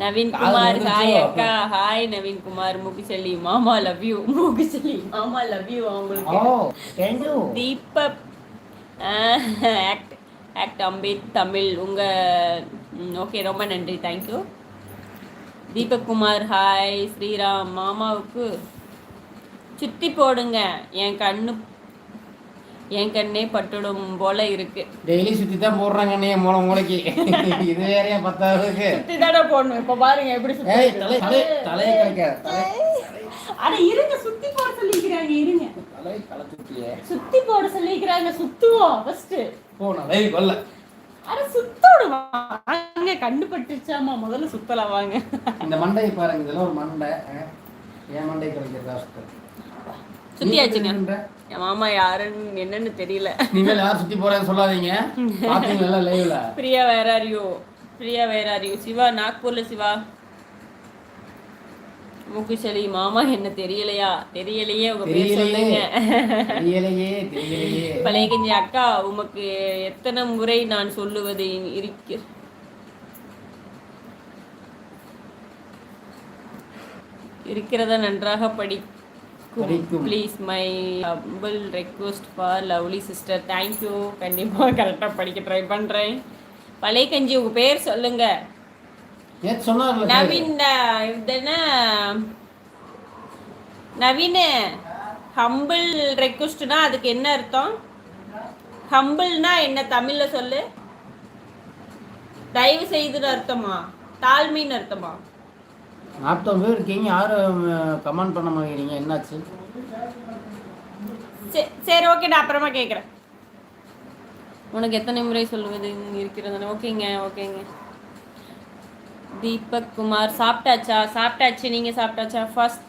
Naveen Kumar hi அக்கா. Hi Naveen Kumar. முகிச்செல்லி மாமா லவ் யூ. முகிச்செல்லி மாமா லவ் யூ. அவங்களுக்கு தீபக் ஆக்ட் ஆக்ட் அம்பித் தமிழ் ஓகே ரொம்ப நன்றி, தேங்க்யூ. தீபக் குமார் ஹாய். ஸ்ரீராம் மாமாவுக்கு சுத்தி போடுங்க, என் கண்ணே பட்டுடும் போல இருக்கு. டெய்லி சுத்தி தான் போடுறாங்க மூளைக்கு. இது வேறையா பத்தாவதுக்கு சுத்தி தானே போடணும். இப்ப பாருங்க எப்படி தலையை கிடைக்காது. அட இருங்க, சுத்தி போட சொல்லிக்கிறாங்க. இருங்க, தலை சுத்தியே சுத்தி போட சொல்லிக்கிறாங்க. சுத்துவோம் ஃபர்ஸ்ட். போனே கொல்ல. அட சுத்தோடுமா அங்க கண்டுபட்டுச்சாமா, முதல்ல சுத்தலாம் வாங்க. இந்த மண்டையை பாருங்க, இதெல்லாம் ஒரு மண்டை. என் மண்டை கிடைக்கிறதா சுத்தியாச்சுங்க. என் மாமா யாருன்னு என்னன்னு தெரியல. நீங்கள் யார் சுத்தி போறேன்னு சொல்லாதீங்க. பாத்தீங்களா லைவ்ல? Priya where are you? Priya where are you? Shiva நாக்பூர்ல. சிவா முகுச்சலி மாமா என்ன தெரியலையா? தெரியலையே, உங்க பேர் சொல்லுங்க. தெரியலையே. பழைய கஞ்சி அக்கா, உமக்கு எத்தனை முறை நான் சொல்லுவது இருக்கிறத நன்றாக படிக்கும். Please my humble request for lovely sister. Thank you. கண்டிப்பாக கரெக்டாக படிக்க ட்ரை பண்ணுறேன். பழைய கஞ்சி உங்க பேர் சொல்லுங்க. நவீன் நவீன் ஹம்பிள் ரெக்வஸ்ட்னா அதுக்கு என்ன அர்த்தம்? ஹம்பிள்னா என்ன தமிழ்ல சொல்லு. தயவு செய்துன்னு அர்த்தமா? தாழ்மைன்னு அர்த்தமா? 40 பேர் இருக்கீங்க, யாரும் கமெண்ட் பண்ண மாட்டேங்கிறீங்க, என்னாச்சு? சரி ஓகே, நான் அப்புறமா கேட்குறேன். உனக்கு எத்தனை முறை சொல்லுவது இருக்கிறது? ஓகேங்க. தீபக் குமார் சாப்பிட்டாச்சா? சாப்பிட்டாச்சு. நீங்க சாப்பிட்டாச்சா? ஃபர்ஸ்ட்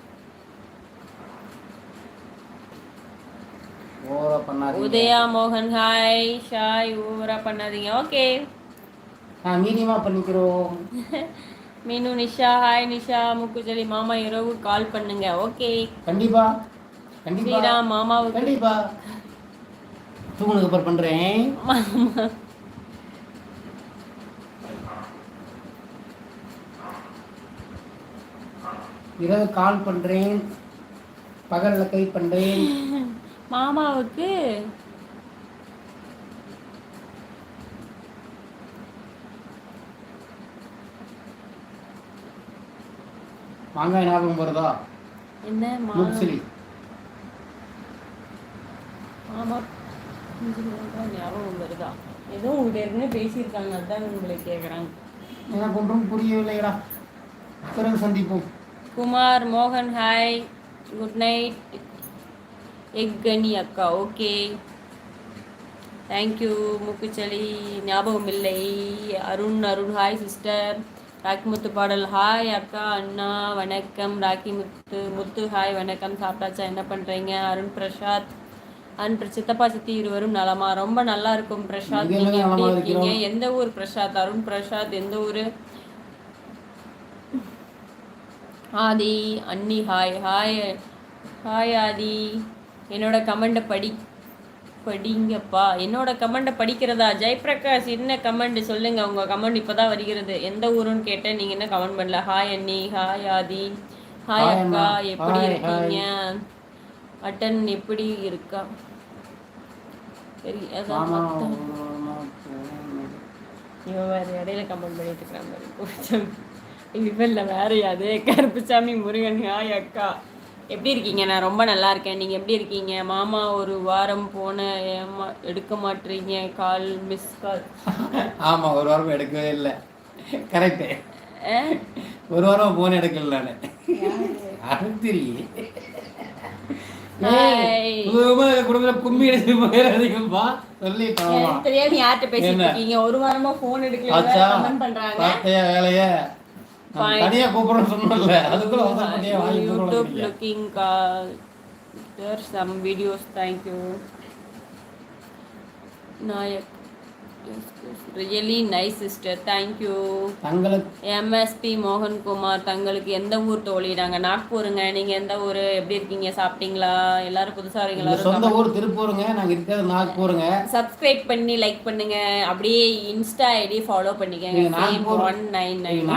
உதயா மோகன் ஹாய். ஷாய் ஓவரா பண்ணாதீங்க. ஓகே, மீடியமா பண்ணிக்கிறோம். மீனு நிஷா ஹாய். நிஷா முக்குச்சலி மாமா இரவு கால் பண்ணுங்க. ஓகே, கண்டிப்பா. ஸ்ரீராம் மாமாவுக்கு கண்டிப்பா தூங்குனதுக்கு அப்புறம் பண்றேன். இரவு கால் பண்றேன், பகல்ல கை பண்றேன். மாமாவுக்கு மாங்காய் ஞாபகம் வருதா? என்ன முக்சிலி மாமா ஞாபகம் வருதா? ஏதோ உங்கள்கிட்ட ஏற்கனவே பேசியிருக்காங்க, அதான் உங்களை கேட்குறாங்க. எனக்கு ஒன்றும் புரியவில்லைடா. பிறகு சந்திப்போம். குமார் மோகன் ஹாய். குட் நைட் எக்கனி அக்கா. Okay, thank you. முக்குச்சலி ஞாபகம் இல்லை. Arun hi sister. ராக்கிமுத்து பாடல் ஹாய் அக்கா. அண்ணா வணக்கம். ராக்கிமுத்து ஹாய் வணக்கம். சாப்பிட்டாச்சா? என்ன பண்ணுறீங்க? அருண் பிரசாத் சித்தப்பா சித்தி இருவரும் நலமா? ரொம்ப நல்லா இருக்கும் பிரசாத். நீங்கள் எப்படி இருக்கீங்க? எந்த ஊர் பிரசாத்? அருண் பிரசாத் எந்த ஊர்? ஆதி அண்ணி ஹாய். ஹாய் ஆதி. என்னோட கமெண்ட்டை படிங்கப்பா. என்னோட கமெண்ட்டை படிக்கிறதா? ஜெயபிரகாஷ் என்ன கமெண்ட் சொல்லுங்க. உங்க கமெண்ட் இப்போதான் வருகிறது. எந்த ஊருன்னு கேட்டேன், நீங்க என்ன கமெண்ட் பண்ணல. ஹாய் அண்ணி. ஹாய் ஆதி. ஹாய் அக்கா, எப்படி இருக்கீங்க? அட்டன் எப்படி இருக்கா? இவன் வேற இடையில கமெண்ட் பண்ணிட்டு இருக்கிறான். இவல்ல வேற யாரு? கருப்புசாமி முருகன் ஹாய் அக்கா, எப்படி இருக்கீங்க? நான் ரொம்ப நல்லா இருக்கேன். நீங்கள் எப்படி இருக்கீங்க? மாமா ஒரு வாரம் போன எடுக்க மாட்டீங்க கால், மிஸ் கால். ஆமாம், ஒரு வாரம் எடுக்கவே இல்லை. கரெக்டு, ஒரு வாரம் போன எடுக்கல. குடும்பத்துல கும்மி எடுத்து போயிடாதீங்கப்பா சொல்லி தெரியாது. யார்கிட்ட பேசிட்டு இருக்கீங்க? ஒரு வாரமா போன் எடுக்கல பண்றாங்க. வேலைய தனியா கூப்பிடுறேன்னு சொன்னல, அதுக்குள்ள YouTube looking there some videos. Thank you Nayak. Really nice sister, thank you. MSP மோகன் குமார், தங்களுக்கு எந்த ஊர் தோழி? நாங்கள் நாக்பூருங்க. நீங்கள் எந்த ஊர்? எப்படி இருக்கீங்க? சாப்பிட்டீங்களா? எல்லாரும் புதுசாக இருக்கீங்களா? சொந்த ஊர் திருப்பூருங்க, நாங்கள் இருக்கிறது நாக்பூருங்க. சப்ஸ்கிரைப் பண்ணி லைக் பண்ணுங்க, அப்படியே இன்ஸ்டா ஐடி ஃபாலோ பண்ணிக்கங்க. 199